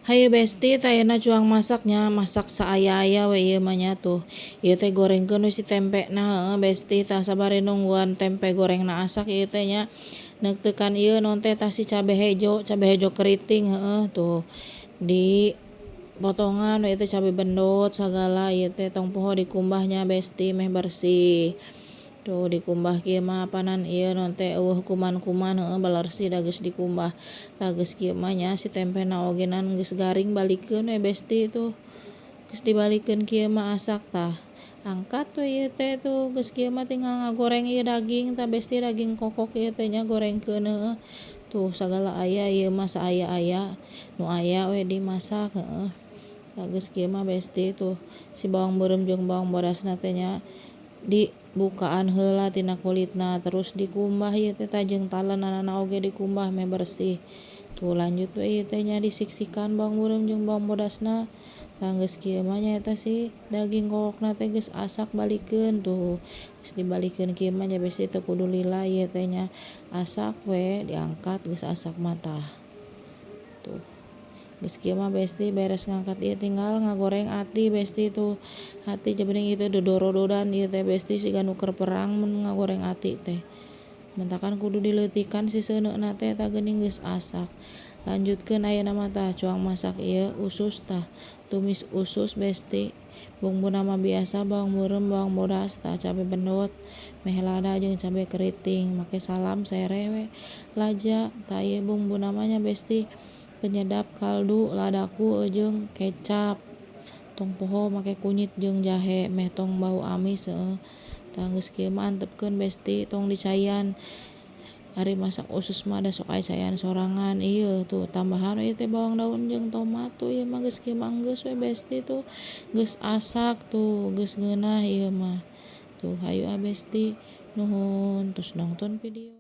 Hayu besti tayana cuang masaknya masak saaya-aya we ieu mah nya tuh. Ieu teh gorengkeun we si tempena heuh besti tah sabari nungguan tempe gorengna asak ieu teh nya neuk teu kan ieu naon teh tah si cabe hejo keriting heuh tuh. Di potongan we teh cabe bendot sagala ieu teh tong poho dikumbahnya besti meh bersih. Tuh dikumbah kieu mah apanan ieu naon teh eueuh kuman-kuman heuh baleursi da geus dikumbah. Tah geus kieu mah nya si tempena ogenan geus garing balikeun we besti tuh. Geus dibalikeun kieu mah asak tah. Angkat we ieu teh tuh geus kieu mah tinggal ngagoreng ieu daging tah besti daging kokok ieu teh nya gorengkeun heuh. Tuh sagala aya ieu mah saaya-aya nu aya we dimasak heuh. Tah geus kieu mah besti tuh si bawang beureum jeung bawang bodasna teh nya dibukaan heula tina kulitna terus dikumbah ieu teh jeung talenana oge dikumbah meh bersih. Tuh lanjut we ieu teh nya disiksikan bawang beureum jeung bawang bodasna. Tah geus kieu mah nya eta si daging kokokna teh geus asak balikeun tuh. Geus dibalikeun kieu mah nya besti teu kudu lila ieu teh nya asak we diangkat geus asak mah tah. Tuh. Geus kieu mah besti beres ngangkat ieu tinggal ngagoreng ati besti tuh. Ati jabeuning ieu teh dodorododan ieu teh besti siga nu keur perang mun ngagoreng ati teh. Mentakan kudu dileutikan si seuneuna teh tah geuning geus asak. Lanjutkeun ayeuna mah tah cuang masak ieu usus tah. Tumis usus besti. Bumbuna mah biasa bawang beureum bawang bodas tah cabe bendot meh lada jeung cabe keriting make salam sereh we laja tah ieu bumbuna mah nya besti penyedap kaldu ladaku jeung kecap. Tong poho make kunyit jeung jahe meh tong bau amis heuh. Tah geus kieu mah antepkeun besti tong dicaian. Ari masak usus mah da sok aya caian sorangan ieu tuh tambahan ieu teh bawang daun jeung tomat tuh ieu mah geus kieu mah geus we besti tuh. Geus asak tuh geus ngeunah ieu mah. Tuh hayu besti nuhun tos nongton video.